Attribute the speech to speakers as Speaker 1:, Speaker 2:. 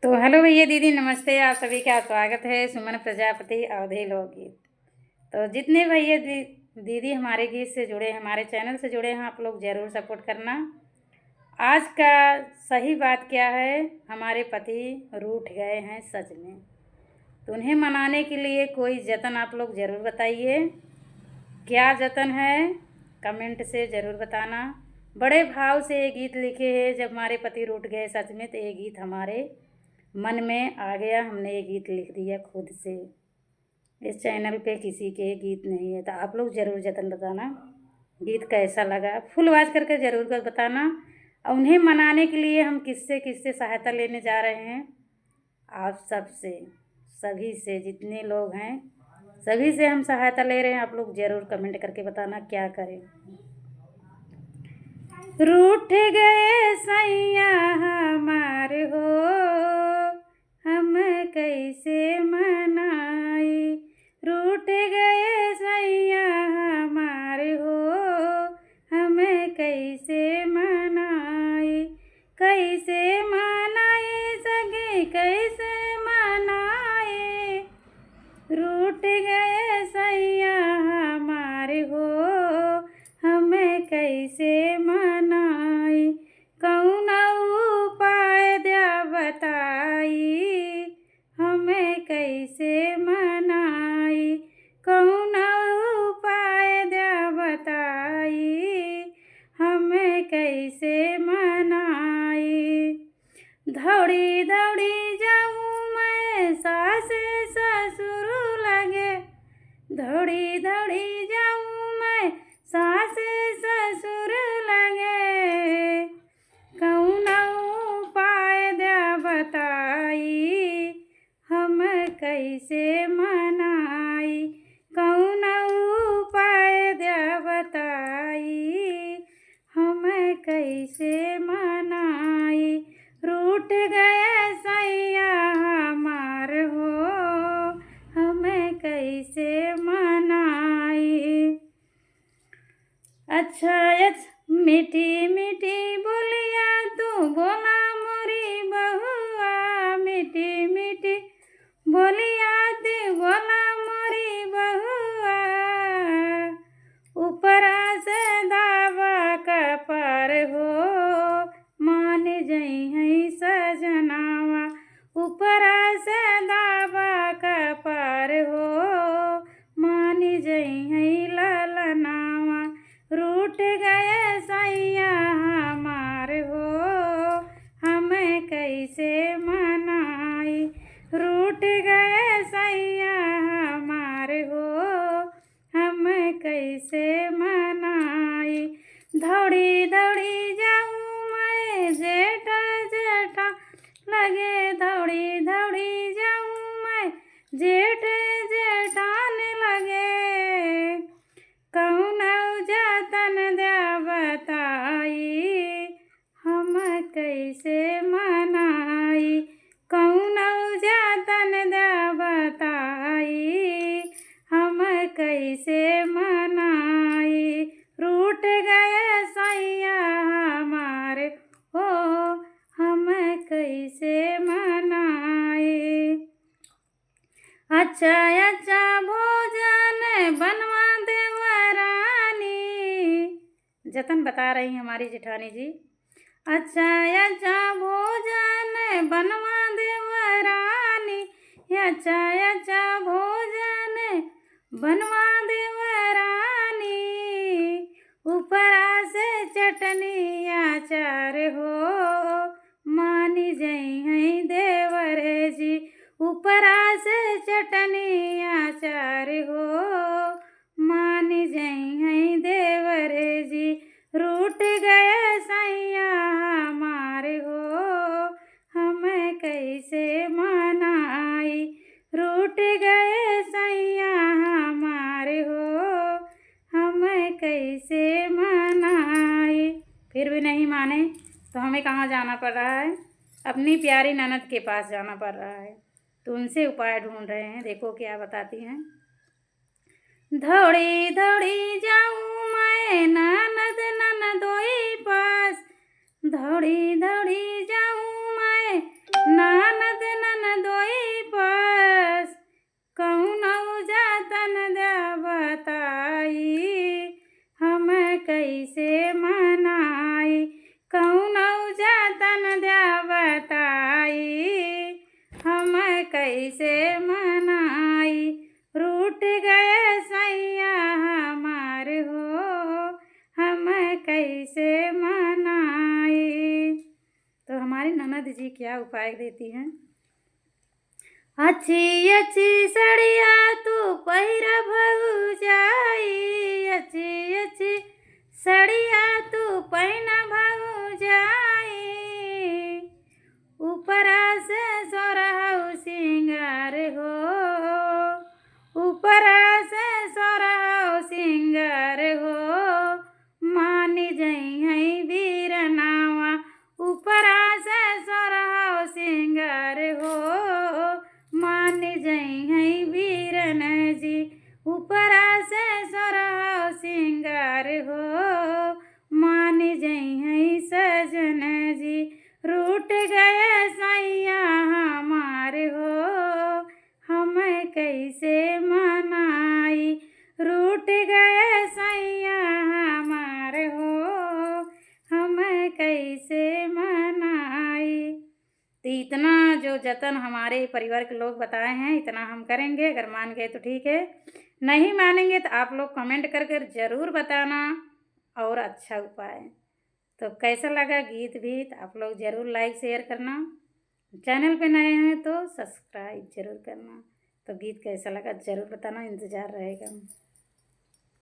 Speaker 1: तो हेलो भैया दीदी नमस्ते। आप सभी का स्वागत है सुमन प्रजापति अवधि लोकगीत। तो जितने भैया दीदी हमारे गीत से जुड़े हमारे चैनल से जुड़े हैं, आप लोग ज़रूर सपोर्ट करना। आज का सही बात क्या है, हमारे पति रूठ गए हैं सच में, तो उन्हें मनाने के लिए कोई जतन आप लोग ज़रूर बताइए। क्या जतन है कमेंट से ज़रूर बताना। बड़े भाव से ये गीत लिखे हैं, जब हमारे पति रूठ गए सच में, तो ये गीत हमारे मन में आ गया, हमने ये गीत लिख दिया खुद से। इस चैनल पे किसी के गीत नहीं है, तो आप लोग ज़रूर जतन बताना गीत कैसा लगा, फुल आवाज़ करके ज़रूर कर बताना। और उन्हें मनाने के लिए हम किससे किससे सहायता लेने जा रहे हैं, आप सबसे, सभी से, जितने लोग हैं सभी से हम सहायता ले रहे हैं। आप लोग ज़रूर कमेंट करके बताना क्या करें। रूठ गए सैया हमार हो, हम कैसे मनाई। रूठ गए सैया हमार हो, हम कैसे मनाई। कैसे मनाई सगे कैसे मनाई। रूठ गए सैया हमार हो, हम कैसे मनाई। कौन उपाय द्या बताई, हमें कैसे मनाई। कौन उपाय द्या बताई, हमें कैसे मनाई। दौड़ी दौड़ी जाऊँ मैं सास ससुर लगे, दौड़ी दौड़ी जाऊँ मैं सास ससुर लगे। कौन उपाय द्या बताई, हम कैसे मनाई। कौन उपाय द्या बताई, हम कैसे मनाई। रूठ गए सैया हमार हो, हमें कैसे मनाई। अच्छा मीठी मीठी बोलिया तू बोला मोरी बहुआ, मीठी मीठी बोलिया तू बोला मोरी बहुआ। ऊपरा से दावा कपर हो, मान जई है सजनावा। ऊपरा से दावा कपर हो, मान जई है ललनावा। रूठ गए सैया हमार हो, हमें कैसे मनाई। रूठ गए सैया हमार हो, हम कैसे मनाई। दौड़ी दौड़ी जाऊँ मैं जेठ जेठा लगे, दौड़ी दौड़ी जाऊँ मैं जेठ जेठान लगे। कौन जतन द्या बताई, हम कैसे मनाई। कौन जतन द्या बताई, हम कैसे मनाई। रूठ गए सैया हमार हो, हम कैसे मनाई। अच्छा भोजन बनवा देवरानी, जतन बता रही हैं हमारी जेठानी जी। अच्छा भोजन बनवा देवरानी, अच्छा भोजन बनवा देवरानी। ऊपरा से चटनी अचार हो, मानी जई हैं देवर जी। ऊपरा से चटनी अचार हो, मानी जई हैं देवर जी। रूठ गए सैया हमार हो, हम कैसे मनाई। रूठ गए सैया हमार हो, हम कैसे मनाई। फिर भी नहीं माने तो हमें कहाँ जाना पड़ रहा है, अपनी प्यारी ननद के पास जाना पड़ रहा है। तो उनसे उपाय ढूंढ रहे हैं, देखो क्या बताती हैं। दौड़ी दौड़ी जाऊँ मैं ननद ननदोई पास, दौड़ी दौड़ी जाऊँ मैं ननद जी क्या उपाय देती हैं। अच्छी अच्छी सड़िया तू पहिरा भौजाई, अच्छी अच्छी सड़िया तू पहिना भौजाई, ऊपरा से सोरहु सिंगार हो, ऊपरा से सोरहु सिंगार हो, मान जई है वीरनावा, ऊपरा से सोरहु सिंगार हो, मान जई है वीरन जी, ऊपरा से सोरहु सिंगार हो, मान जई है सजन जी, रूठ गए सैया हमार हो, हम कैसे मनाई, रूठ गए सैया हमार हो, हम कैसे मनाई। तो इतना जो जतन हमारे परिवार के लोग बताए हैं इतना हम करेंगे। अगर मान गए तो ठीक है, नहीं मानेंगे तो आप लोग कमेंट कर कर ज़रूर बताना और अच्छा उपाय। तो कैसा लगा गीत भी तो आप लोग ज़रूर लाइक शेयर करना, चैनल पे नए हैं तो सब्सक्राइब ज़रूर करना। तो गीत कैसा लगा ज़रूर बताना, इंतज़ार रहेगा।